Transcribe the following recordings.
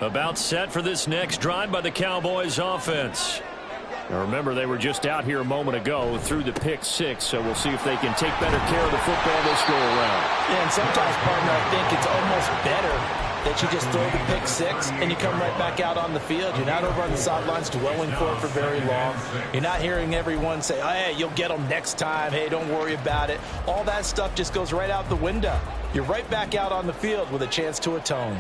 About set for this next drive by the Cowboys offense. Now remember, they were just out here a moment ago through the pick six, so we'll see if they can take better care of the football this go around. Yeah, and sometimes, partner, I think it's almost better that you just throw the pick six and you come right back out on the field. You're not over on the sidelines dwelling for it for very long. You're not hearing everyone say, oh, hey, you'll get them next time. Hey, don't worry about it. All that stuff just goes right out the window. You're right back out on the field with a chance to atone.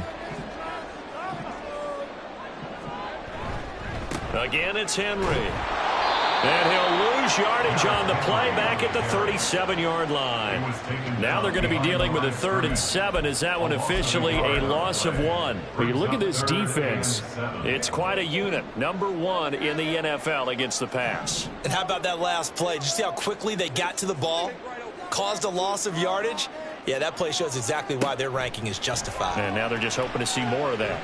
Again, it's Henry. And he'll lose yardage on the play back at the 37-yard line. Now they're going to be dealing with a 3rd and 7 as that one officially a loss of 1. When you look at this defense, it's quite a unit. Number 1 in the NFL against the pass. And how about that last play? Did you see how quickly they got to the ball? Caused a loss of yardage? Yeah, that play shows exactly why their ranking is justified. And now they're just hoping to see more of that.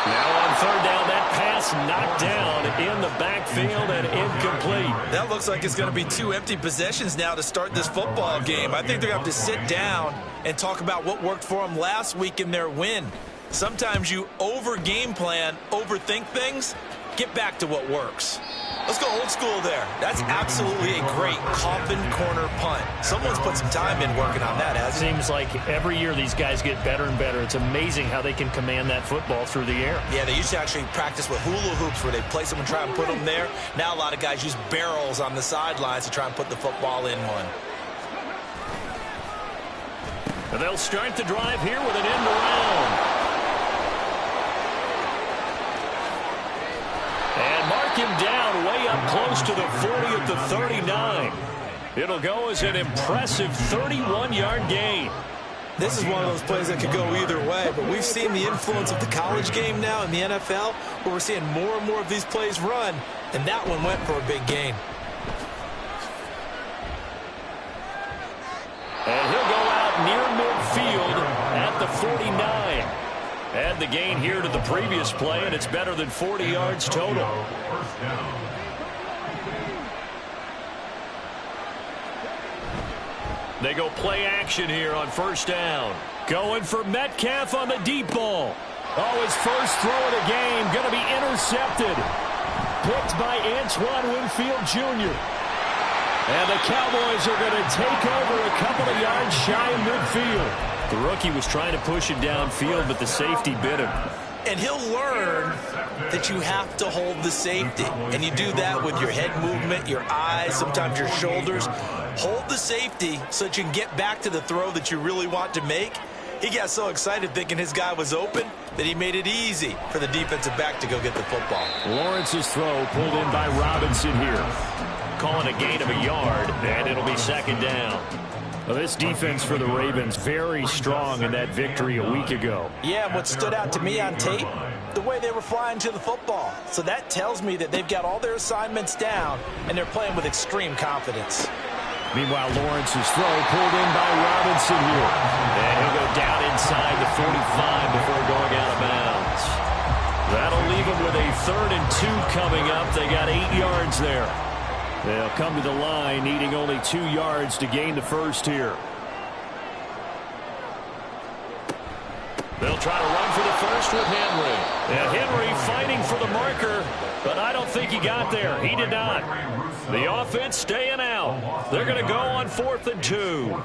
Now on 3rd down, that pass knocked down in the backfield and incomplete. That looks like it's going to be 2 empty possessions now to start this football game. I think they're going to have to sit down and talk about what worked for them last week in their win. Sometimes you over-game plan, overthink things, get back to what works. Let's go old school there. That's absolutely a great coffin corner punt. Someone's put some time in working on that, hasn't it? Seems like every year these guys get better and better. It's amazing how they can command that football through the air. Yeah, they used to actually practice with hula hoops where they place them and try and put them there. Now a lot of guys use barrels on the sidelines to try and put the football in one. And they'll start the drive here with an end around. And mark him down way up close to the 40 at the 39. It'll go as an impressive 31-yard gain. This is one of those plays that could go either way, but we've seen the influence of the college game now in the NFL, where we're seeing more and more of these plays run, and that one went for a big gain. And he'll go out near midfield at the 49. Add the gain here to the previous play, and it's better than 40 yards total. They go play action here on 1st down. Going for Metcalf on the deep ball. Oh, his first throw of the game going to be intercepted. Picked by Antoine Winfield Jr. And the Cowboys are going to take over a couple of yards shy of midfield. The rookie was trying to push it downfield, but the safety bit him. And he'll learn that you have to hold the safety. And you do that with your head movement, your eyes, sometimes your shoulders. Hold the safety so that you can get back to the throw that you really want to make. He got so excited thinking his guy was open that he made it easy for the defensive back to go get the football. Lawrence's throw pulled in by Robinson here. Calling a gain of a yard, and it'll be 2nd down. Well, this defense for the Ravens, very strong in that victory a week ago. Yeah, and what stood out to me on tape, the way they were flying to the football. So that tells me that they've got all their assignments down, and they're playing with extreme confidence. Meanwhile, Lawrence's throw pulled in by Robinson here. And he'll go down inside the 45 before going out of bounds. That'll leave him with a 3rd and 2 coming up. They got 8 yards there. They'll come to the line needing only 2 yards to gain the first here. They'll try to run for the first with Henry. And Henry fighting for the marker, but I don't think he got there. He did not. The offense staying out. They're going to go on 4th and 2.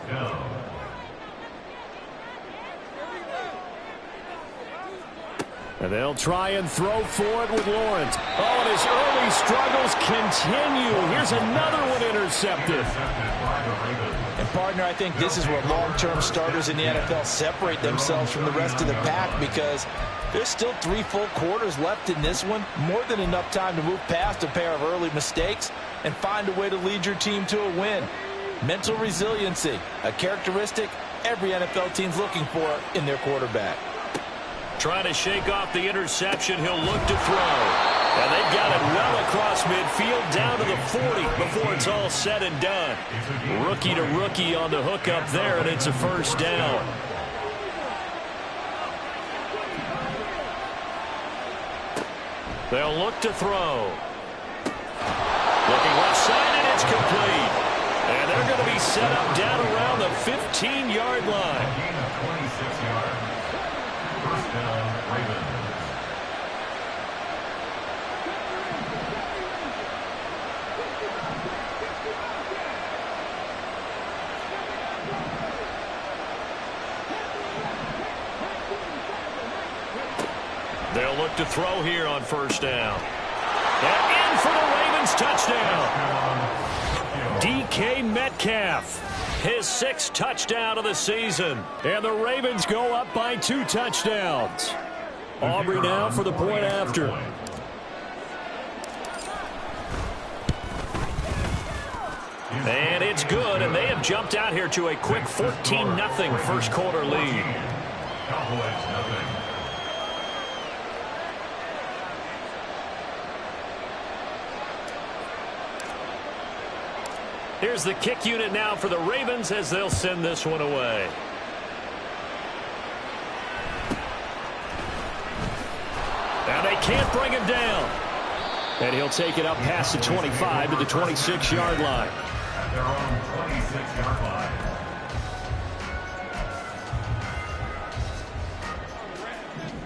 And they'll try and throw for it with Lawrence. Oh, and his early struggles continue. Here's another one intercepted. And, partner, I think this is where long-term starters in the NFL separate themselves from the rest of the pack, because there's still 3 full quarters left in this one. More than enough time to move past a pair of early mistakes and find a way to lead your team to a win. Mental resiliency, a characteristic every NFL team's looking for in their quarterback. Trying to shake off the interception. He'll look to throw. And they've got it well across midfield down to the 40 before it's all said and done. Rookie to rookie on the hook up there, and it's a 1st down. They'll look to throw. Looking left side, and it's complete. And they're going to be set up down around the 15-yard line. They'll look to throw here on first down. And in for the Ravens touchdown. DK Metcalf, his 6th touchdown of the season. And the Ravens go up by 2 touchdowns. Aubrey now for the point after. And it's good, and they have jumped out here to a quick 14-0 first quarter lead. Here's the kick unit now for the Ravens as they'll send this one away. Now they can't bring him down. And he'll take it up past the 25 to the 26-yard line. Their own 26-yard line.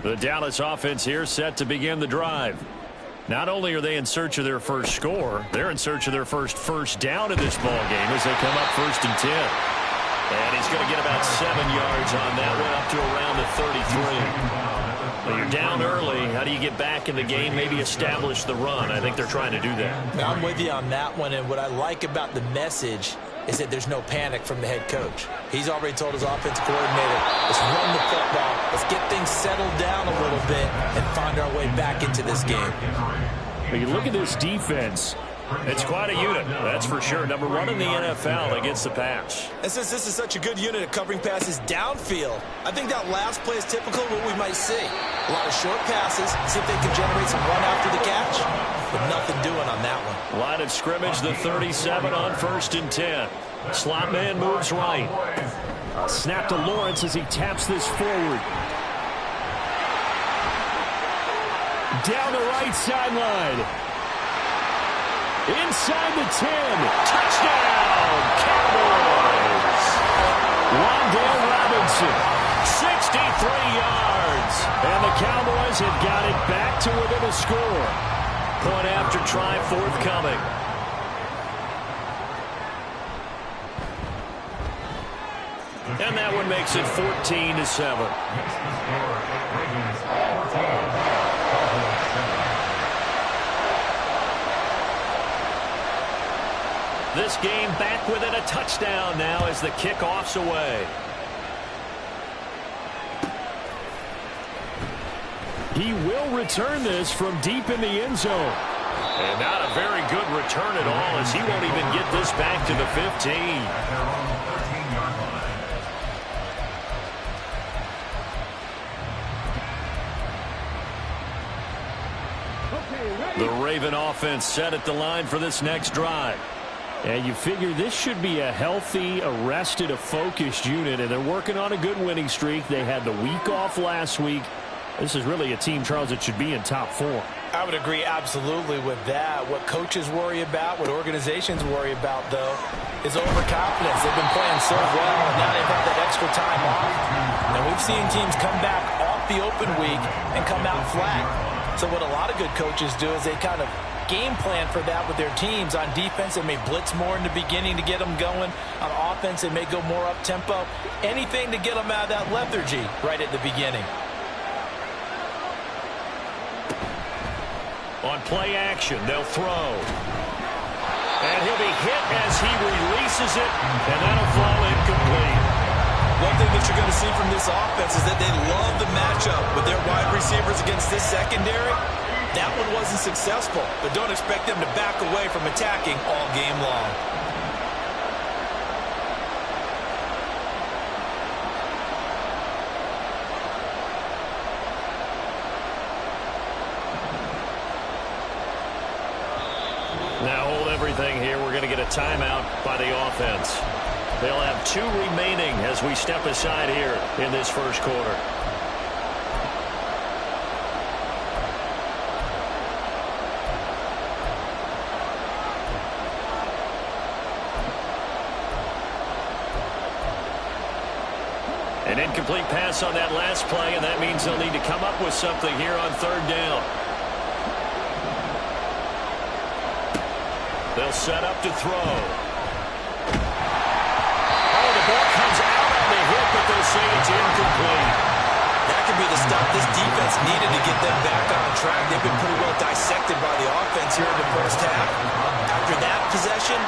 The Dallas offense here set to begin the drive. Not only are they in search of their first score, they're in search of their first down in this ball game as they come up 1st and 10. And he's going to get about 7 yards on that one up to around the 33. Well, you're down early. How do you get back in the game, maybe establish the run? I think they're trying to do that. I'm with you on that one, and what I like about the message is that there's no panic from the head coach. He's already told his offense coordinator, let's run the football, let's get things settled down a little bit and find our way back into this game. When you look at this defense, it's quite a unit, that's for sure. Number 1 in the NFL against the pass. And since this is such a good unit at covering passes downfield, I think that last play is typical of what we might see. A lot of short passes, see if they can generate some run after the catch, but nothing doing on that one. Line of scrimmage, the 37 on 1st and 10. Slot man moves right. Snap to Lawrence as he taps this forward. Down the right sideline. Inside the 10. Touchdown, Cowboys. Wan'Dale Robinson, 63 yards. And the Cowboys have got it back to within a score. Point after try forthcoming. And that one makes it 14-7. This game back within a touchdown now as the kickoff's away. He will return this from deep in the end zone. And not a very good return at all as he won't even get this back to the 15. The Raven offense set at the line for this next drive. And you figure this should be a healthy, arrested, a focused unit, and they're working on a good winning streak. They had the week off last week. This is really a team, Charles, that should be in top 4. I would agree absolutely with that. What coaches worry about, what organizations worry about, though, is overconfidence. They've been playing so well, and now they've had that extra time off. And we've seen teams come back off the open week and come out flat. So what a lot of good coaches do is they kind of game plan for that with their teams. On defense, they may blitz more in the beginning to get them going. On offense, they may go more up-tempo. Anything to get them out of that lethargy right at the beginning. On play action, they'll throw. And he'll be hit as he releases it, and that'll fall incomplete. One thing that you're going to see from this offense is that they love the matchup with their wide receivers against this secondary. That one wasn't successful, but don't expect them to back away from attacking all game long. Now hold everything here. We're going to get a timeout by the offense. They'll have 2 remaining as we step aside here in this first quarter. An incomplete pass on that last play, and that means they'll need to come up with something here on 3rd down. They'll set up to throw. Oh, the ball comes out on the hit, but they'll say it's incomplete. That could be the stop this defense needed to get them back. After that possession,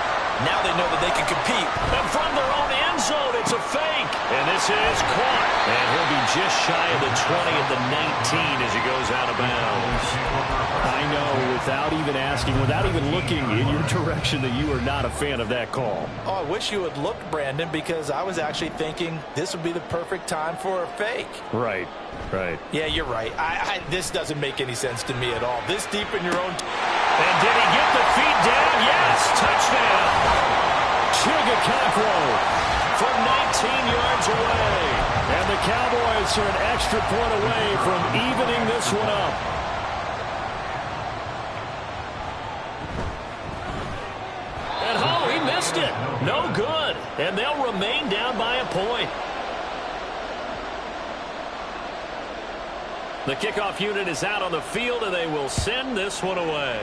now they know that they can compete. And from their own end zone, it's a fake. And this is caught. And he'll be just shy of the 20 at the 19 as he goes out of bounds. I know, without even asking, without even looking in your direction, that you are not a fan of that call. Oh, I wish you would look, Brandon, because I was actually thinking this would be the perfect time for a fake. Right. Yeah, you're right. This doesn't make any sense to me at all. This deep in your own... And did he get the feet down? Yes, touchdown. Chigakakro from 19 yards away. And the Cowboys are an extra point away from evening this one up. And he missed it. No good. And they'll remain down by a point. The kickoff unit is out on the field, and they will send this one away.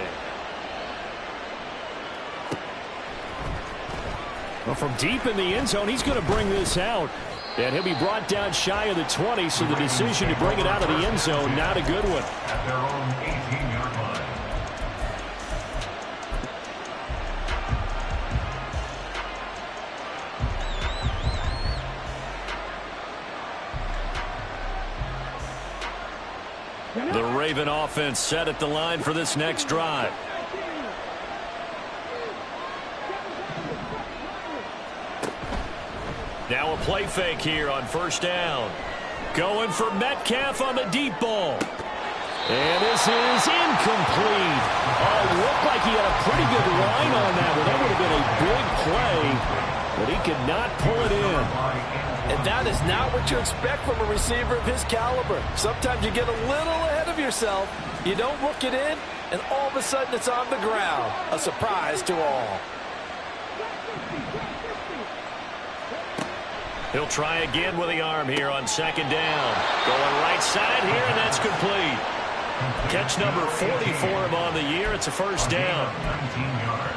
Well, from deep in the end zone, he's going to bring this out. And he'll be brought down shy of the 20, so the decision to bring it out of the end zone, not a good one. At their own 18-yard line. The Raven offense set at the line for this next drive. Now a play fake here on first down. Going for Metcalf on the deep ball. And this is incomplete. Oh, looked like he had a pretty good line on that one. That would have been a big play, but he could not pull it in. And that is not what you expect from a receiver of his caliber. Sometimes you get a little ahead of yourself. You don't look it in, and all of a sudden it's on the ground. A surprise to all. He'll try again with the arm here on second down. Going right side here, and that's complete. Catch number 40 for him on the year. It's a first down. 19 yards.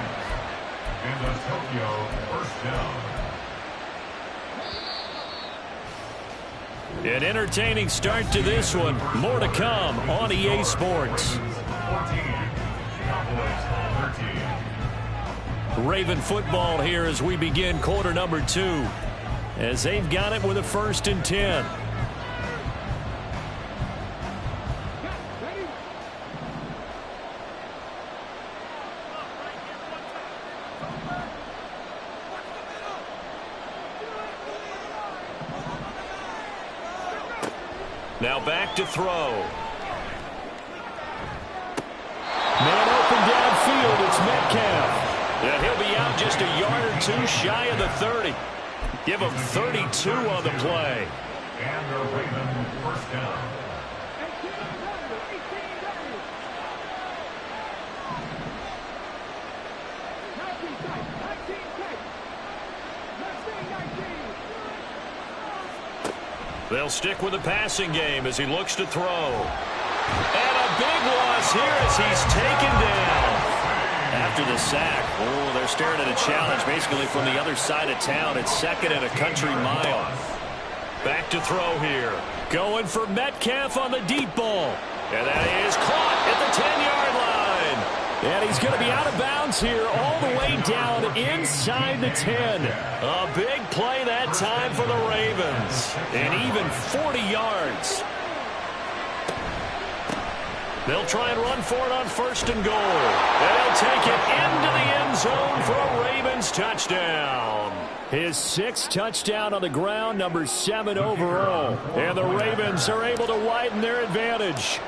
And a Tokyo first down. An entertaining start to this one. More to come on EA Sports. 14. Cowboys 13. Raven football here as we begin quarter number 2. As they've got it with a 1st and 10. Now back to throw. Man open downfield. It's Metcalf. And he'll be out just a yard or two shy of the 30. Give him 32 on the play. And the Raven first down. They'll stick with the passing game as he looks to throw. And a big loss here as he's taken down. After the sack, they're staring at a challenge basically from the other side of town. It's 2nd and a country mile. Back to throw here. Going for Metcalf on the deep ball. And that is caught at the 10-yard line. And he's going to be out of bounds here all the way down inside the 10. A big play that time for the Ravens. And even 40 yards. They'll try and run for it on 1st and goal. And they'll take it into the end zone for a Ravens touchdown. His 6th touchdown on the ground, number 7 overall. And the Ravens are able to widen their advantage.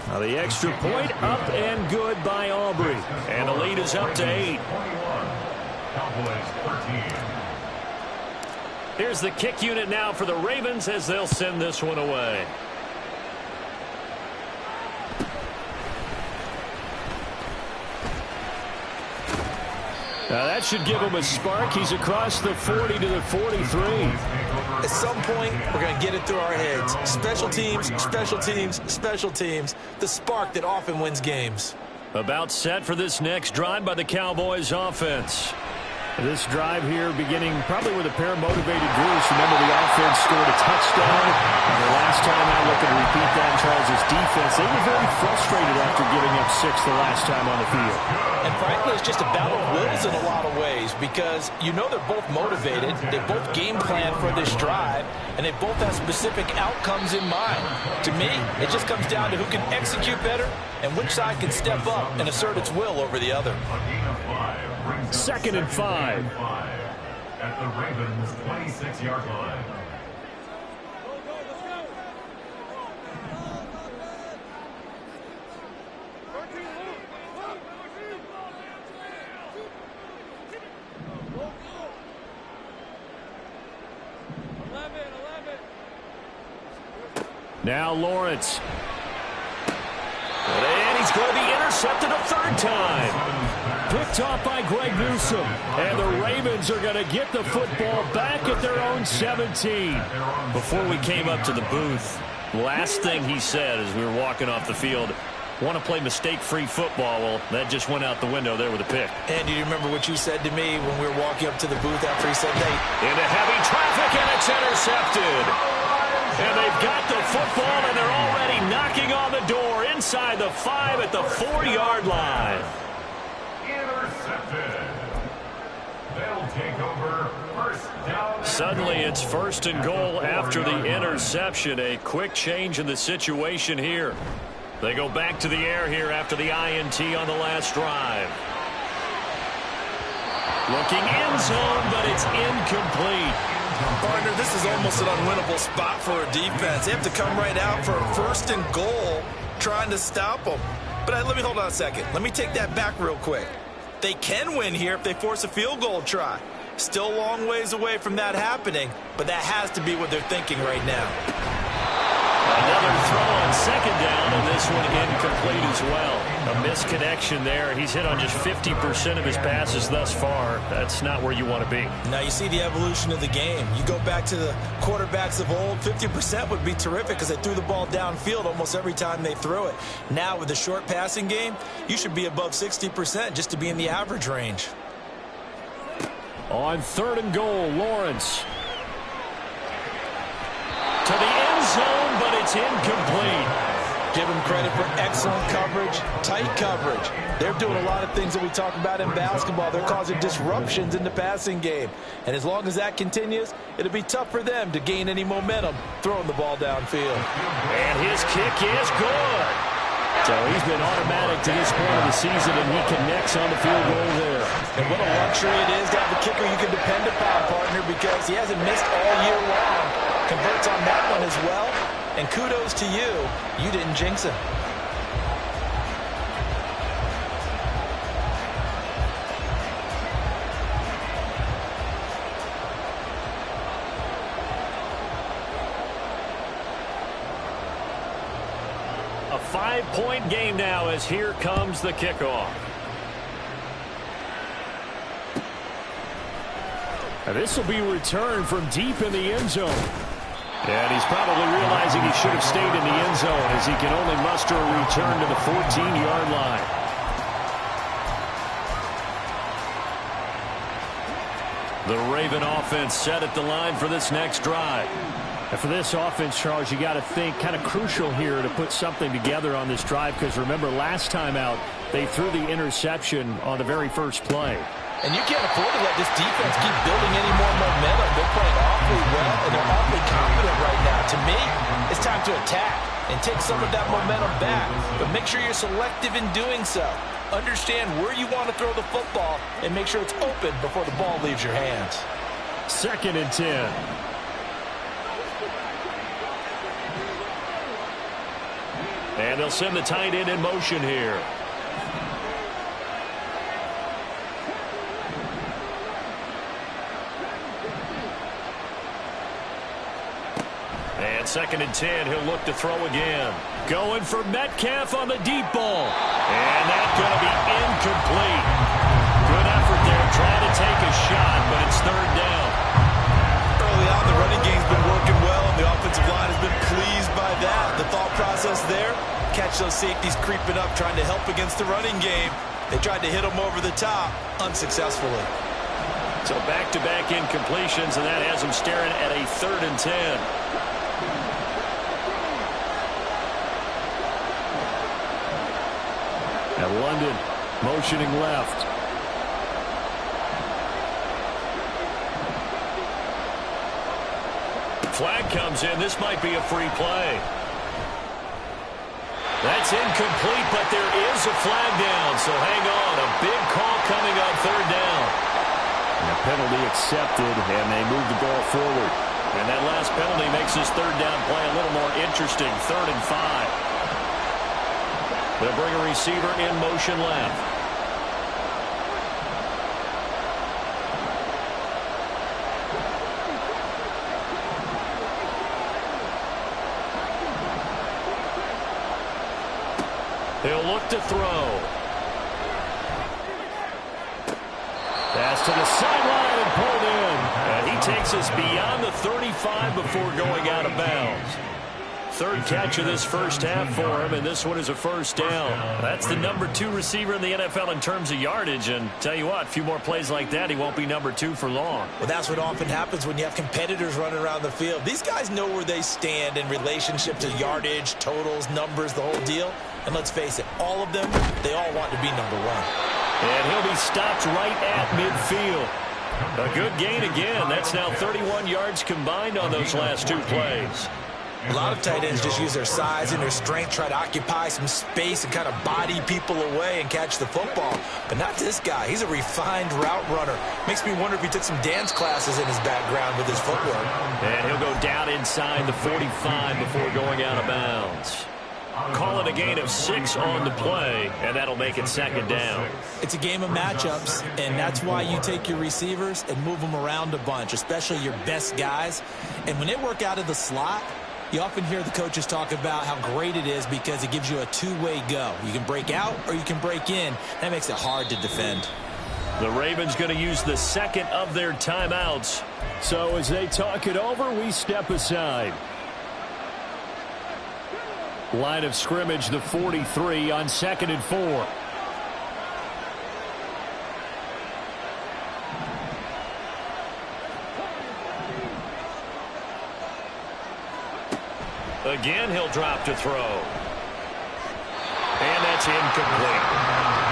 Now the extra point up and good by Aubrey. And the lead is up to 8. Cowboys 13. Here's the kick unit now for the Ravens as they'll send this one away. Now that should give him a spark. He's across the 40 to the 43. At some point, we're going to get it through our heads. Special teams, special teams, special teams. The spark that often wins games. About set for this next drive by the Cowboys offense. This drive here beginning probably with a pair of motivated groups. Remember, the offense scored a touchdown. And the last time out, looking to repeat that in Charles' defense, they were very frustrated after giving up 6 the last time on the field. And frankly, it's just a battle of wills in a lot of ways because you know they're both motivated. They both game plan for this drive, and they both have specific outcomes in mind. To me, it just comes down to who can execute better and which side can step up and assert its will over the other. 2nd and 5. At the Ravens' 26-yard line. Now Lawrence. And he's going to be intercepted a 3rd time. Picked off by Greg Newsome. And the Ravens are going to get the football back at their own 17. Before we came up to the booth, last thing he said as we were walking off the field, want to play mistake-free football. Well, that just went out the window there with a pick. And do you remember what you said to me when we were walking up to the booth after he said, hey, into heavy traffic, and it's intercepted. And they've got the football, and they're already knocking on the door inside the 5 at the 4-yard line. Intercepted. They'll take over first down. Suddenly it's 1st and goal after the interception. A quick change in the situation here. They go back to the air here after the INT on the last drive. Looking end zone, but it's incomplete. partner, this is almost an unwinnable spot for a defense. They have to come right out for a 1st and goal trying to stop them. But let me hold on a second. Let me take that back real quick. They can win here if they force a field goal try. Still a long ways away from that happening, but that has to be what they're thinking right now. Another throw on 2nd down, and this one incomplete as well. A misconnection there. He's hit on just 50% of his passes thus far. That's not where you want to be. Now you see the evolution of the game. You go back to the quarterbacks of old, 50% would be terrific because they threw the ball downfield almost every time they threw it. Now with the short passing game, you should be above 60% just to be in the average range. On 3rd and goal, Lawrence. To the end zone, but it's incomplete. Give them credit for excellent coverage, tight coverage. They're doing a lot of things that we talk about in basketball. They're causing disruptions in the passing game. And as long as that continues, it'll be tough for them to gain any momentum throwing the ball downfield. And his kick is good. So he's been automatic to this point of the season, and he connects on the field goal there. And what a luxury it is to have a kicker you can depend upon, partner, because he hasn't missed all year long. Converts on that one as well. And kudos to you. You didn't jinx him. A 5-point game now as here comes the kickoff. Now this will be returned from deep in the end zone. And he's probably realizing he should have stayed in the end zone as he can only muster a return to the 14-yard line. The Raven offense set at the line for this next drive. And for this offense, Charles, you got to think kind of crucial here to put something together on this drive because remember last time out they threw the interception on the very first play. And you can't afford to let this defense keep building any more momentum. They're playing awfully well, and they're awfully confident right now. To me, it's time to attack and take some of that momentum back. But make sure you're selective in doing so. Understand where you want to throw the football and make sure it's open before the ball leaves your hands. 2nd and 10. And they'll send the tight end in motion here. And 2nd and 10, he'll look to throw again. Going for Metcalf on the deep ball. And that's going to be incomplete. Good effort there, trying to take a shot, but it's 3rd down. Early on, the running game's been working well, and the offensive line has been pleased by that. The thought process there, catch those safeties creeping up, trying to help against the running game. They tried to hit them over the top, unsuccessfully. So back-to-back incompletions, and that has him staring at a 3rd and 10. And London motioning left. Flag comes in. This might be a free play. That's incomplete, but there is a flag down, so hang on. A big call coming on 3rd down. And a penalty accepted, and they move the ball forward. And that last penalty makes this 3rd down play a little more interesting. 3rd and 5. They'll bring a receiver in motion left. He'll look to throw. Pass to the sideline and pulled in. And he takes us beyond the 35 before going out of bounds. 3rd catch of this first half for him, and this one is a 1st down. That's the number 2 receiver in the NFL in terms of yardage, and tell you what, a few more plays like that, he won't be number 2 for long. Well, that's what often happens when you have competitors running around the field. These guys know where they stand in relationship to yardage, totals, numbers, the whole deal. And let's face it, all of them, they all want to be number 1. And he'll be stopped right at midfield. A good gain again. That's now 31 yards combined on those last 2 plays. A lot of tight ends just use their size and their strength, try to occupy some space and kind of body people away and catch the football. But not this guy. He's a refined route runner. Makes me wonder if he took some dance classes in his background with his footwork. And he'll go down inside the 45 before going out of bounds. Call it a gain of 6 on the play, and that'll make it 2nd down. It's a game of matchups, and that's why you take your receivers and move them around a bunch, especially your best guys. And when they work out of the slot, you often hear the coaches talk about how great it is because it gives you a 2-way go. You can break out or you can break in. That makes it hard to defend. The Ravens going to use the 2nd of their timeouts. So as they talk it over, we step aside. Line of scrimmage, the 43 on 2nd and 4. Again, he'll drop to throw. And that's incomplete.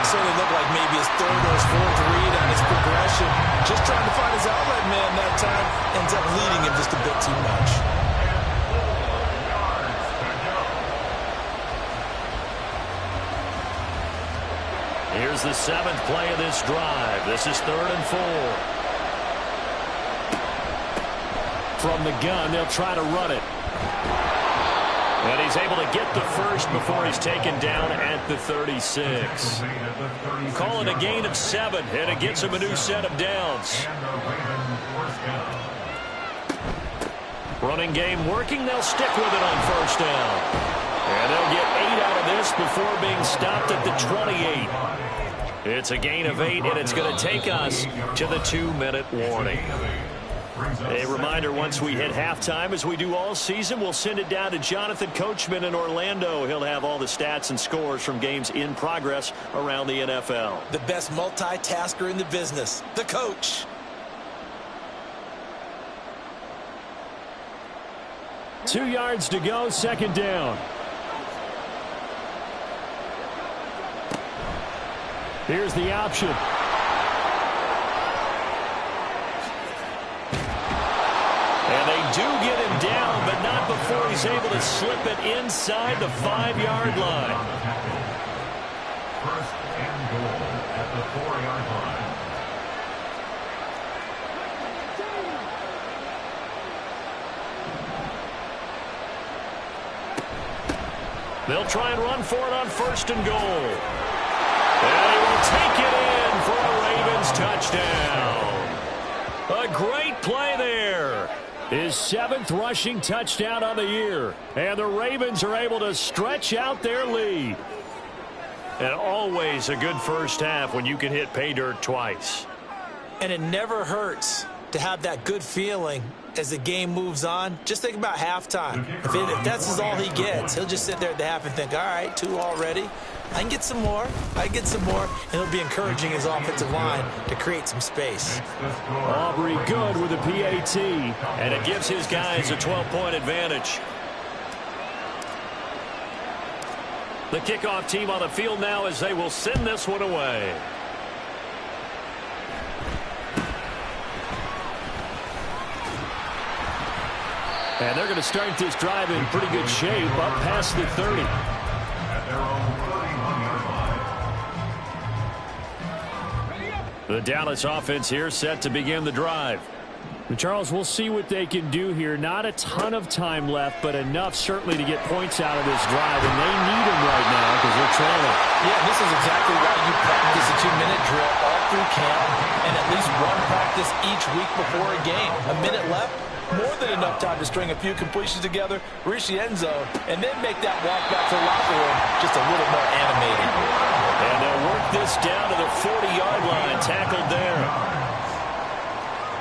So it looked like maybe his 3rd or his 4th read on his progression. Just trying to find his outlet man that time. Ends up leading him just a bit too much. Here's the 7th play of this drive. This is 3rd and 4. From the gun, they'll try to run it. And he's able to get the first before he's taken down at the 36. Call it a gain of 7, and it gets him a new set of downs. Running game working. They'll stick with it on 1st down. And they'll get 8 out of this before being stopped at the 28. It's a gain of 8, and it's going to take us to the 2-minute warning. A reminder, once we hit halftime, as we do all season, we'll send it down to Jonathan Coachman in Orlando. He'll have all the stats and scores from games in progress around the NFL. The best multitasker in the business, the coach. Two yards to go, 2nd down. Here's the option. And they do get him down, but not before he's able to slip it inside the 5-yard line. 1st and goal at the 4-yard line. They'll try and run for it on 1st and goal. And he will take it in for a Ravens touchdown. A great play there. His 7th rushing touchdown on the year. And the Ravens are able to stretch out their lead. And always a good first half when you can hit pay dirt twice. And it never hurts to have that good feeling as the game moves on. Just think about halftime. If that's all he gets, he'll just sit there at the half and think, all right, 2 already. I can get some more. And it'll be encouraging his offensive line to create some space. Aubrey good with a PAT. And it gives his guys a 12-point advantage. The kickoff team on the field now as they will send this one away. And they're going to start this drive in pretty good shape up past the 30. At their own 31-yard line. The Dallas offense here set to begin the drive. But Charles, we'll see what they can do here. Not a ton of time left, but enough certainly to get points out of this drive. And they need them right now because they're trailing. Yeah, this is exactly why you practice a 2-minute drill all through camp and at least one practice each week before a game. A minute left. More than enough time to string a few completions together, reach the end zone, and then make that walk back to the locker room just a little more animated. And they'll work this down to the 40-yard line, tackled there.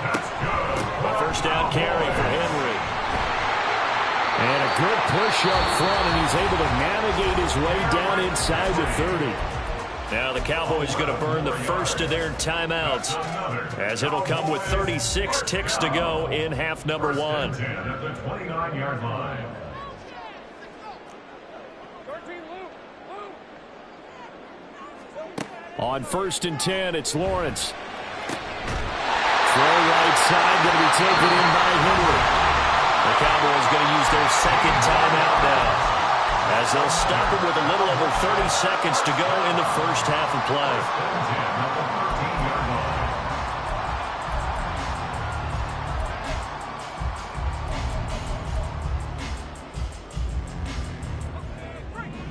That's good. A first down carry for Henry. And a good push up front, and he's able to navigate his way down inside the 30. Now the Cowboys going to burn the first of their timeouts as it'll come with 36 ticks to go in half number 1. At the 29-yard line. On 1st and 10, it's Lawrence. Throw right side, going to be taken in by Henry. The Cowboys going to use their second timeout now, as they'll stop it with a little over 30 seconds to go in the first half of play.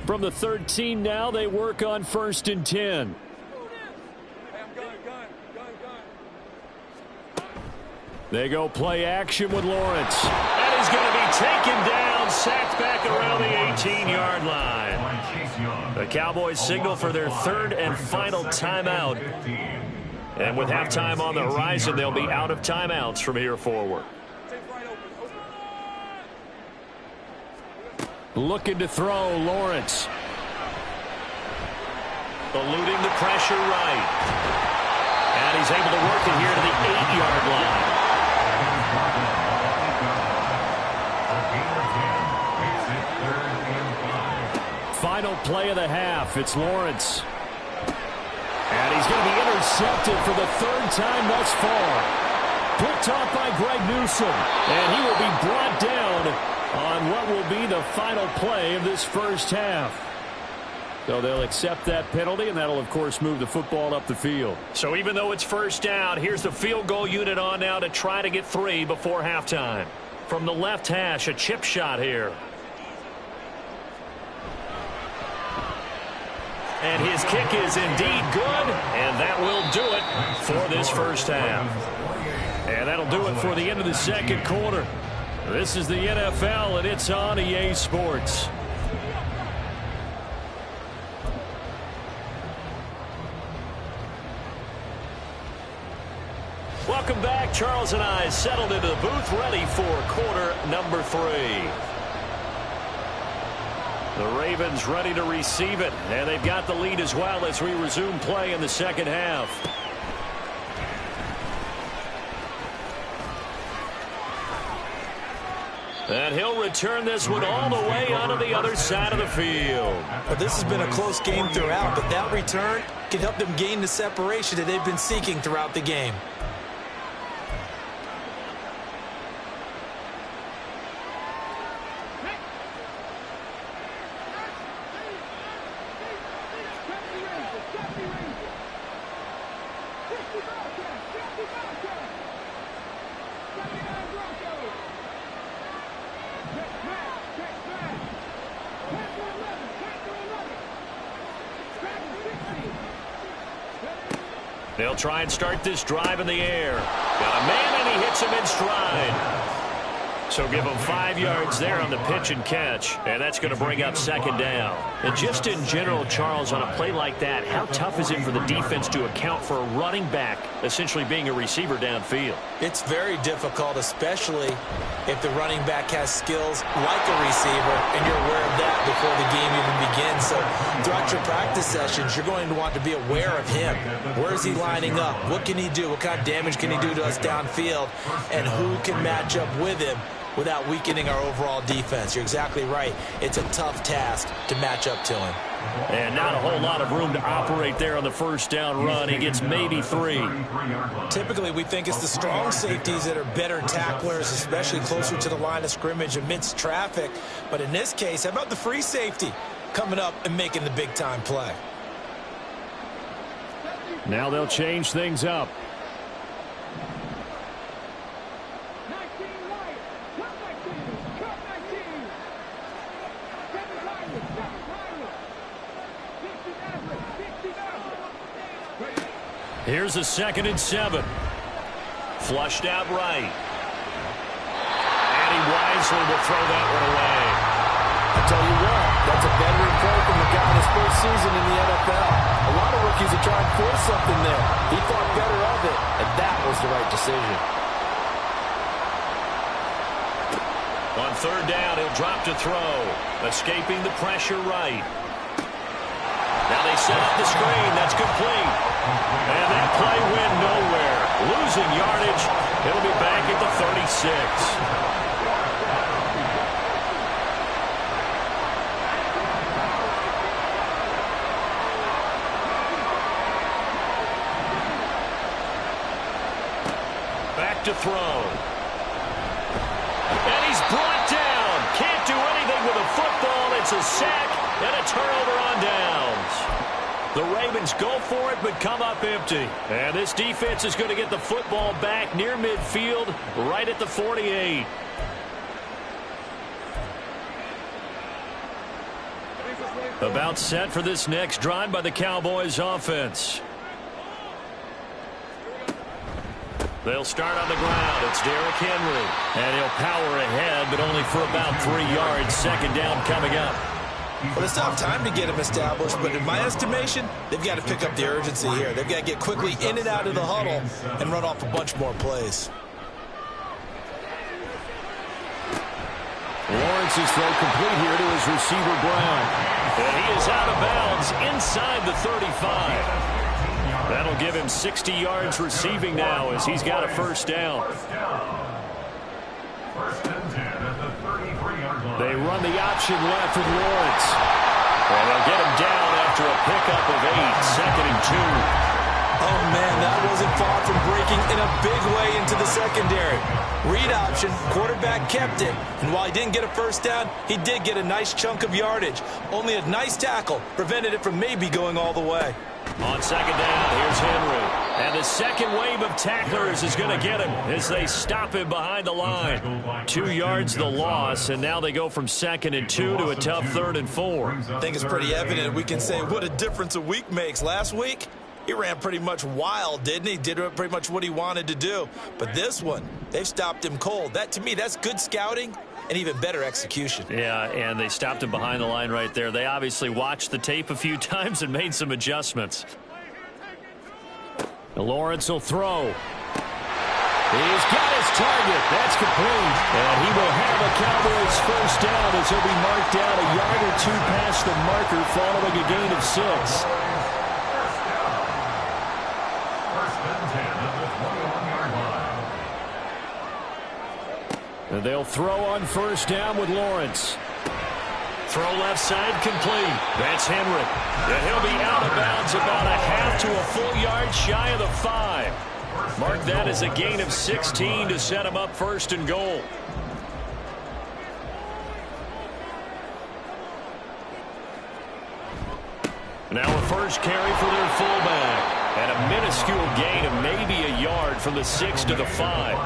From the 13 now, they work on 1st and 10. They go play action with Lawrence. And he's going to be taken down, sacked back around the 18-yard line. The Cowboys signal for their third and final timeout. And with halftime on the horizon, they'll be out of timeouts from here forward. Looking to throw, Lawrence. Eluding the pressure right. And he's able to work it here to the 8-yard line. Final play of the half. It's Lawrence. And he's going to be intercepted for the third time thus far. Picked off by Greg Newsome. And he will be brought down on what will be the final play of this first half. So they'll accept that penalty, and that'll, of course, move the football up the field. So even though it's first down, here's the field goal unit on now to try to get 3 before halftime. From the left hash, a chip shot here. And his kick is indeed good, and that will do it for this first half. And that'll do it for the end of the second quarter. This is the NFL, and it's on EA Sports. Welcome back. Charles and I settled into the booth, ready for quarter number 3. The Ravens ready to receive it, and they've got the lead as well as we resume play in the second half. And he'll return this one all the way onto the other side of the field. Well, this has been a close game throughout, but that return can help them gain the separation that they've been seeking throughout the game. They'll try and start this drive in the air. Got a man, and he hits him in stride. So give them 5 yards there on the pitch and catch, and that's going to bring up second down. And just in general, Charles, on a play like that, how tough is it for the defense to account for a running back essentially being a receiver downfield? It's very difficult, especially if the running back has skills like a receiver, and you're aware of that before the game even begins. So throughout your practice sessions, you're going to want to be aware of him. Where is he lining up? What can he do? What kind of damage can he do to us downfield? And who can match up with him without weakening our overall defense? You're exactly right. It's a tough task to match up to him. And not a whole lot of room to operate there on the first down run. He gets maybe 3. Typically, we think it's the strong safeties that are better tacklers, especially closer to the line of scrimmage amidst traffic. But in this case, how about the free safety coming up and making the big-time play? Now they'll change things up. Here's a 2nd and 7. Flushed out right. And he wisely will throw that one away. I tell you what, that's a veteran play from the guy in his first season in the NFL. A lot of rookies are trying to force something there. He thought better of it, and that was the right decision. On 3rd down, he'll drop to throw. Escaping the pressure right. Now they set up the screen. That's complete. And that play went nowhere. Losing yardage. It'll be back at the 36. Back to throw. And he's brought down. Can't do anything with a football. It's a sack and a turnover on downs. The Ravens go for it, but come up empty. And this defense is going to get the football back near midfield, right at the 48. About set for this next drive by the Cowboys offense. They'll start on the ground. It's Derrick Henry. And he'll power ahead, but only for about 3 yards. 2nd down coming up. Well, it's not time to get him established, but in my estimation, they've got to pick up the urgency here. They've got to get quickly in and out of the huddle and run off a bunch more plays. Lawrence's throw complete here to his receiver, Brown. And he is out of bounds inside the 35. That'll give him 60 yards receiving now as he's got a 1st down. They run the option left with Lawrence. And they'll get him down after a pickup of 8. 2nd and 2. Oh, man, that wasn't far from breaking in a big way into the secondary. Read option, quarterback kept it. And while he didn't get a 1st down, he did get a nice chunk of yardage. Only a nice tackle prevented it from maybe going all the way. On 2nd down, here's Henry. And the second wave of tacklers is going to get him as they stop him behind the line. 2 yards the loss, and now they go from 2nd and 2 to a tough 3rd and 4. I think it's pretty evident. We can say what a difference a week makes. Last week, he ran pretty much wild, didn't he? Did pretty much what he wanted to do. But this one, they've stopped him cold. That, to me, that's good scouting and even better execution. Yeah, and they stopped him behind the line right there. They obviously watched the tape a few times and made some adjustments. Lawrence will throw. He's got his target. That's complete. And he will have a Cowboys 1st down as he'll be marked down a yard or 2 past the marker following a gain of 6. And they'll throw on 1st down with Lawrence. Throw left side complete. That's Henry. And he'll be out of bounds about a half to a full yard shy of the 5. Mark that as a gain of 16 to set him up 1st and goal. Now a 1st carry for their fullback. And a minuscule gain of maybe a yard from the 6 to the 5.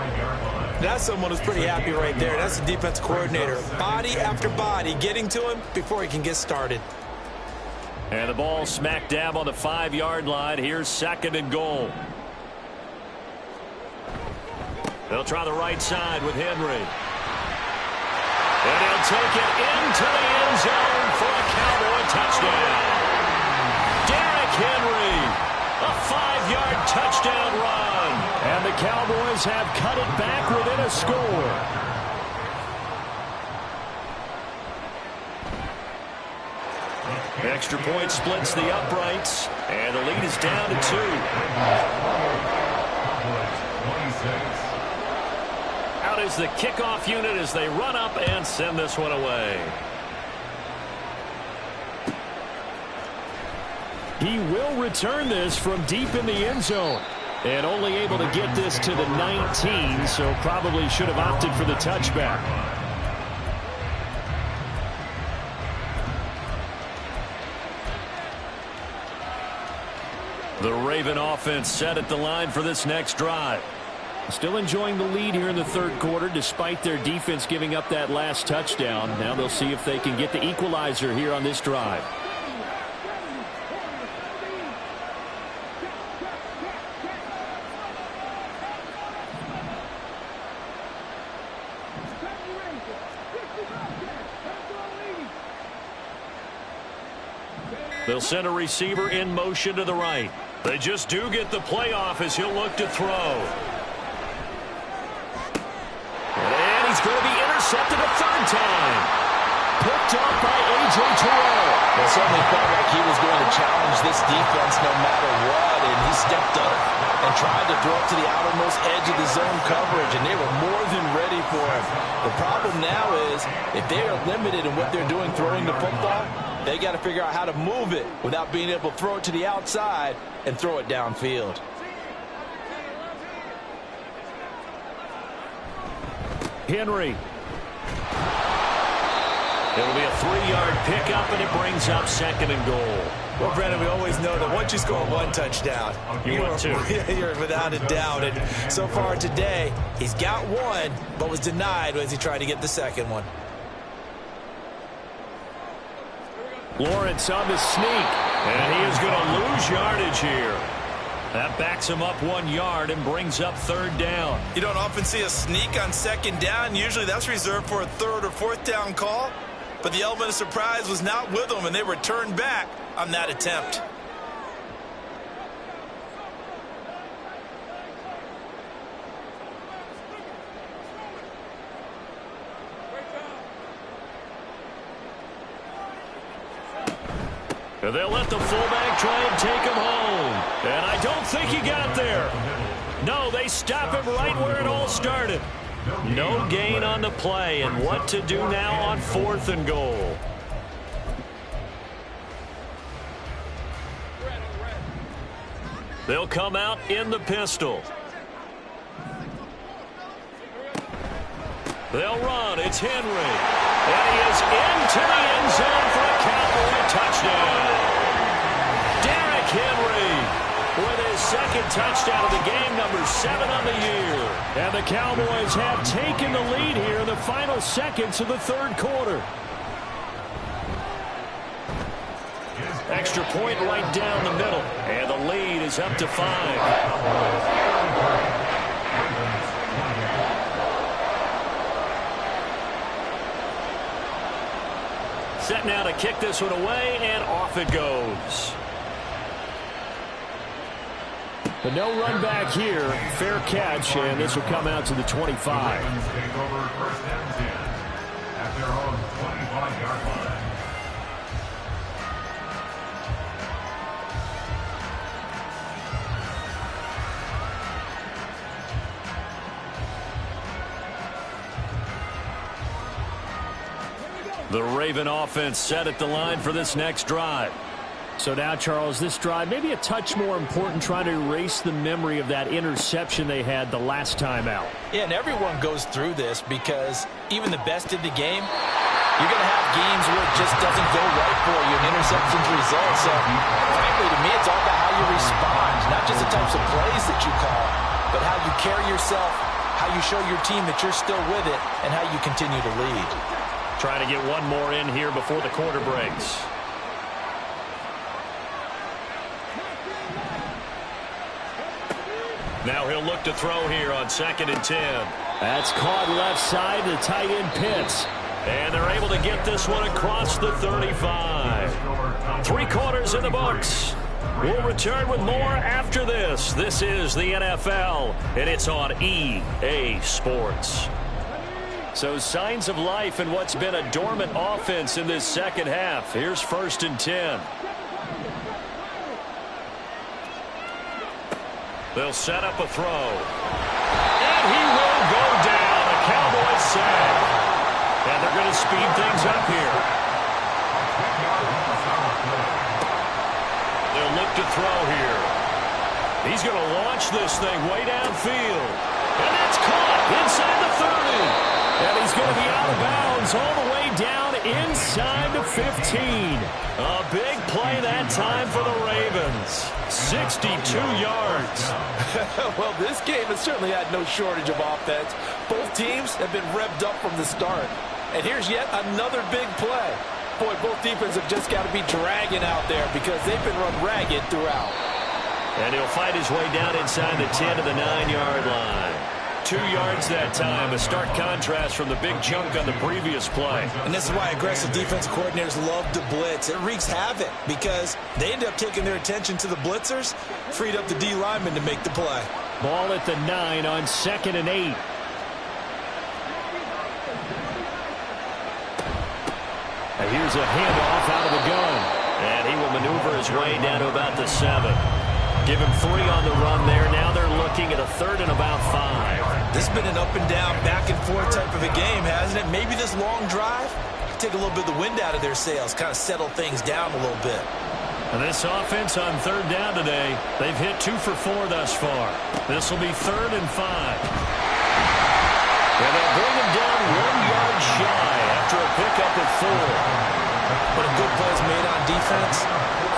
That's someone who's pretty happy right there. That's the defense coordinator. Body after body getting to him before he can get started. And the ball smack dab on the 5-yard line. Here's 2nd and goal. They'll try the right side with Henry. will take it into the end zone for a Cowboy touchdown. Derrick Henry, a 5-yard touchdown run. And the Cowboys have cut it back within a score. Extra point splits the uprights, and the lead is down to 2. Out is the kickoff unit as they run up and send this one away. He will return this from deep in the end zone. And only able to get this to the 19, so probably should have opted for the touchback. The Raven offense set at the line for this next drive. Still enjoying the lead here in the third quarter despite their defense giving up that last touchdown. Now they'll see if they can get the equalizer here on this drive. They'll send a receiver in motion to the right. They just do get the playoff as he'll look to throw. And he's going to be intercepted a third time. Picked up by A.J. Terrell. It certainly felt like he was going to challenge this defense no matter what, and he stepped up and tried to throw it to the outermost edge of the zone coverage, and they were more than ready for him. The problem now is if they are limited in what they're doing throwing the football, they got to figure out how to move it without being able to throw it to the outside and throw it downfield. Henry. It'll be a 3-yard pickup, and it brings up 2nd and goal. Well, Brandon, we always know that once you score one touchdown, you're without a doubt. And so far today, he's got one, but was denied as he tried to get the second one. Lawrence on the sneak, and he is going to lose yardage here. That backs him up 1 yard and brings up 3rd down. You don't often see a sneak on 2nd down. Usually that's reserved for a 3rd or 4th down call. But the element of surprise was not with them, and they returned back on that attempt. And they'll let the fullback try and take him home. And I don't think he got there. No, they stop him right where it all started. No gain on the play, and what to do now on 4th and goal. They'll come out in the pistol. They'll run. It's Henry. And he is into the end zone for a Cowboy touchdown. Derrick Henry with his 2nd touchdown of the game, number 7 on the year. And the Cowboys have taken the lead here in the final seconds of the 3rd quarter. Extra point right down the middle, and the lead is up to 5. Set now to kick this one away, and off it goes. But no run back here. Fair catch, and this will come out to the 25. Take over 1st and 10 at their own 25-yard line. The Raven offense set at the line for this next drive. So now, Charles, this drive maybe a touch more important, trying to erase the memory of that interception they had the last time out. Yeah, and everyone goes through this because even the best in the game, you're going to have games where it just doesn't go right for you, and interceptions result. So, frankly, to me, it's all about how you respond, not just the types of plays that you call, but how you carry yourself, how you show your team that you're still with it, and how you continue to lead. Trying to get one more in here before the quarter breaks. Now he'll look to throw here on 2nd and 10. That's caught left side. The tight end Pitts. And they're able to get this one across the 35. 3 quarters in the books. We'll return with more after this. This is the NFL, and it's on EA Sports. So signs of life in what's been a dormant offense in this second half. Here's 1st and 10. They'll set up a throw. And he will go down. A Cowboys sack. And they're going to speed things up here. They'll look to throw here. He's going to launch this thing way downfield. And that's caught inside the 30. And he's going to be out of bounds all the way down inside the 15. A big play that time for the Ravens. 62 yards. Well, this game has certainly had no shortage of offense. Both teams have been revved up from the start. And here's yet another big play. Boy, both defenses have just got to be dragging out there because they've been run ragged throughout. And he'll fight his way down inside the 10 to the 9-yard line. 2 yards that time, a stark contrast from the big chunk on the previous play. And this is why aggressive defensive coordinators love to blitz. It wreaks havoc because they end up taking their attention to the blitzers, freed up the D lineman to make the play. Ball at the 9 on 2nd and 8. And here's a handoff out of the gun. And he will maneuver his way down to about the 7. Give him 3 on the run there. Now they're looking at a 3rd and about 5. This has been an up-and-down, back-and-forth type of a game, hasn't it? Maybe this long drive take a little bit of the wind out of their sails, kind of settle things down a little bit. And this offense on 3rd down today, they've hit 2 for 4 thus far. This will be 3rd and 5. And they'll bring him down 1 yard shy after a pickup at 4. But a good play is made on defense.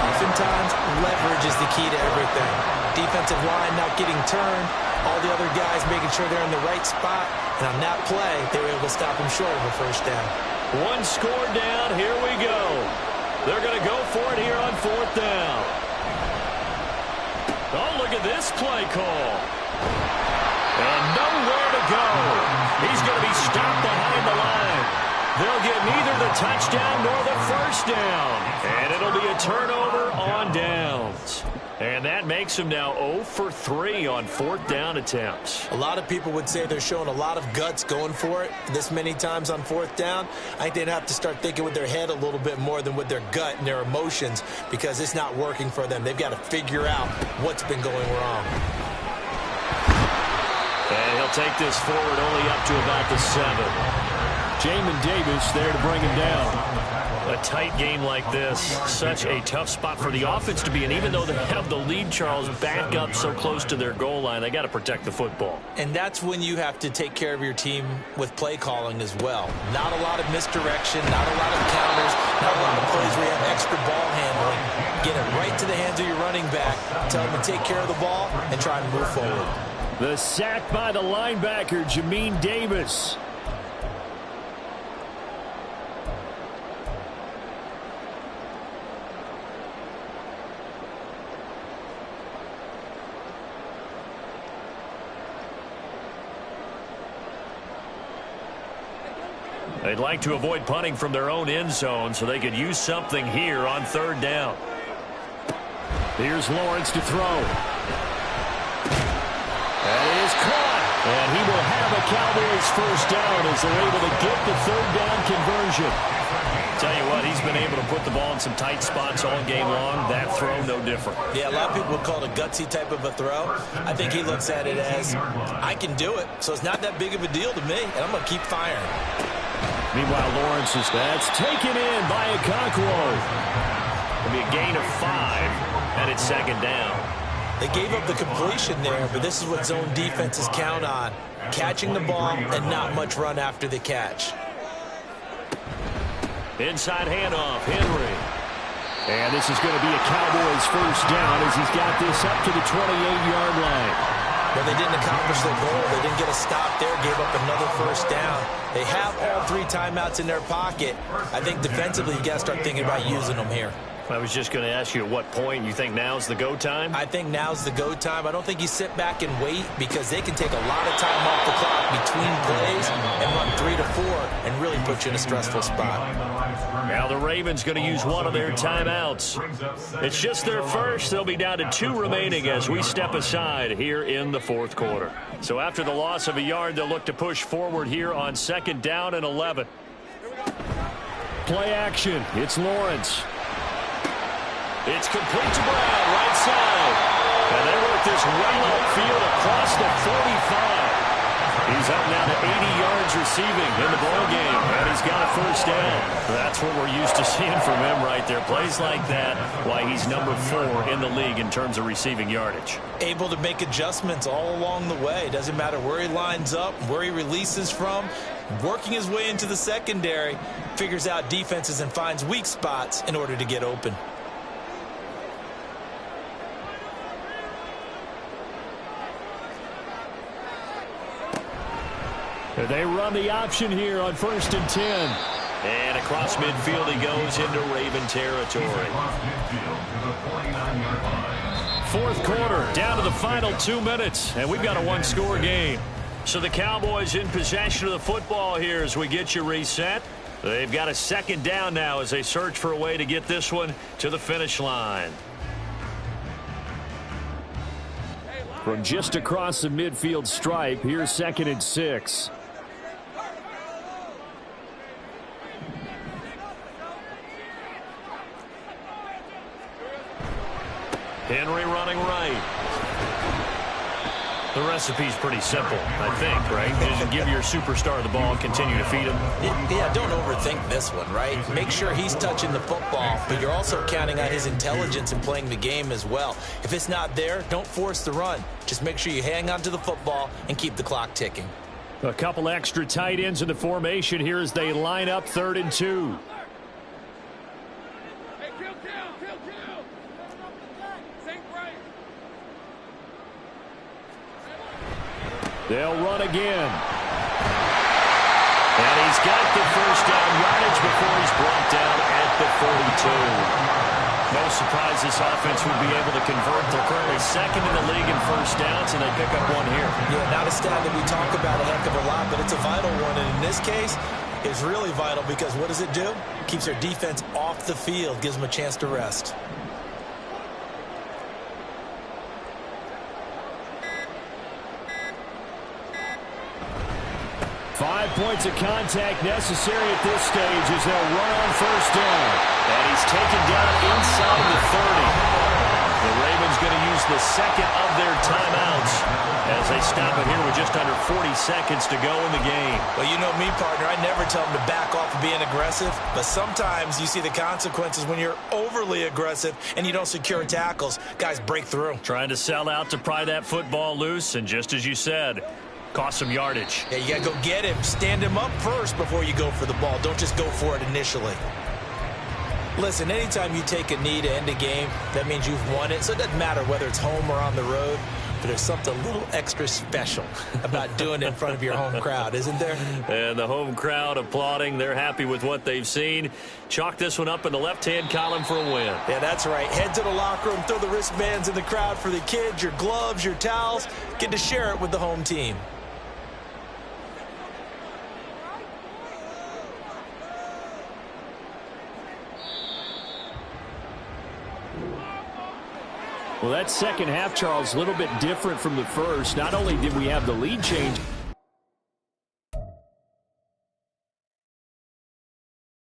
Oftentimes, leverage is the key to everything. Defensive line not getting turned, all the other guys making sure they're in the right spot. And on that play, they were able to stop him short of a 1st down. 1 score down. Here we go. They're going to go for it here on 4th down. Oh, look at this play call. And nowhere to go. He's going to be stopped behind the line. They'll get neither the touchdown nor the 1st down. And it'll be a turnover on downs. And that makes him now 0 for 3 on 4th down attempts. A lot of people would say they're showing a lot of guts going for it this many times on 4th down. I think they'd have to start thinking with their head a little bit more than with their gut and their emotions because it's not working for them. They've got to figure out what's been going wrong. And he'll take this forward only up to about the 7. Jamin Davis there to bring him down. A tight game like this, such a tough spot for the offense to be in. Even though they have the lead, Charles, back up so close to their goal line, they got to protect the football. And that's when you have to take care of your team with play calling as well. Not a lot of misdirection, not a lot of counters, not a lot of plays where you have extra ball handling. Get it right to the hands of your running back, tell him to take care of the ball, and try and move forward. The sack by the linebacker, Jamin Davis. They'd like to avoid punting from their own end zone so they could use something here on 3rd down. Here's Lawrence to throw. That is caught. And he will have a Cowboys 1st down as they're able to get the 3rd down conversion. Tell you what, he's been able to put the ball in some tight spots all game long. That throw, no different. Yeah, a lot of people would call it a gutsy type of a throw. I think he looks at it as, I can do it, so it's not that big of a deal to me, and I'm going to keep firing. Meanwhile, Lawrence is taken in by Okonkwo. It'll be a gain of 5, and it's 2nd down. They gave up the completion there, but this is what zone defenses count on. Catching the ball and not much run after the catch. Inside handoff, Henry. And this is going to be a Cowboys 1st down as he's got this up to the 28-yard line. But they didn't accomplish their goal. They didn't get a stop there, gave up another 1st down. They have all 3 timeouts in their pocket. I think defensively you got to start thinking about using them here. I was just going to ask you at what point you think now's the go time? I think now's the go time. I don't think you sit back and wait because they can take a lot of time off the clock between plays and run 3 to 4 and really put you in a stressful spot. Now the Ravens going to use one of their timeouts. It's just their first. They'll be down to 2 remaining as we step aside here in the fourth quarter. So after the loss of a yard, they'll look to push forward here on 2nd down and 11. Play action. It's Lawrence. It's complete to Brown, right side. And they work this well upfield across the 45. He's up now to 80 yards receiving in the ball game, and he's got a first down. That's what we're used to seeing from him right there. Plays like that, why he's number 4 in the league in terms of receiving yardage. Able to make adjustments all along the way. Doesn't matter where he lines up, where he releases from. Working his way into the secondary, figures out defenses and finds weak spots in order to get open. They run the option here on 1st and 10. And across midfield he goes into Raven territory. Fourth quarter, down to the final 2 minutes, and we've got a 1-score game. So the Cowboys in possession of the football here as we get you reset. They've got a 2nd down now as they search for a way to get this one to the finish line. From just across the midfield stripe, here's 2nd and 6. Henry running right. The recipe's pretty simple, I think, right? Just give your superstar the ball and continue to feed him. Yeah, don't overthink this one, right? Make sure he's touching the football, but you're also counting on his intelligence in playing the game as well. If it's not there, don't force the run. Just make sure you hang on to the football and keep the clock ticking. A couple extra tight ends in the formation here as they line up 3rd and 2. They'll run again. And he's got the first down yardage before he's brought down at the 42. No surprise this offense would be able to convert. They're currently 2nd in the league in first downs, and they pick up one here. Yeah, not a stat that we talk about a heck of a lot, but it's a vital one. And in this case, it's really vital because what does it do? Keeps their defense off the field, gives them a chance to rest. 5 points of contact necessary at this stage as they'll run on 1st down. And he's taken down inside the 30. The Ravens going to use the 2nd of their timeouts as they stop it here with just under 40 seconds to go in the game. Well, you know me, partner. I never tell them to back off of being aggressive, but sometimes you see the consequences when you're overly aggressive and you don't secure tackles. Guys break through. Trying to sell out to pry that football loose, and just as you said, cost some yardage. Yeah, you got to go get him. Stand him up first before you go for the ball. Don't just go for it initially. Listen, anytime you take a knee to end a game, that means you've won it. So it doesn't matter whether it's home or on the road, but there's something a little extra special about doing it in front of your home crowd, isn't there? And the home crowd applauding. They're happy with what they've seen. Chalk this one up in the left-hand column for a win. Yeah, that's right. Head to the locker room, throw the wristbands in the crowd for the kids, your gloves, your towels. Get to share it with the home team. Well, that second half, Charles, a little bit different from the first. Not only did we have the lead change,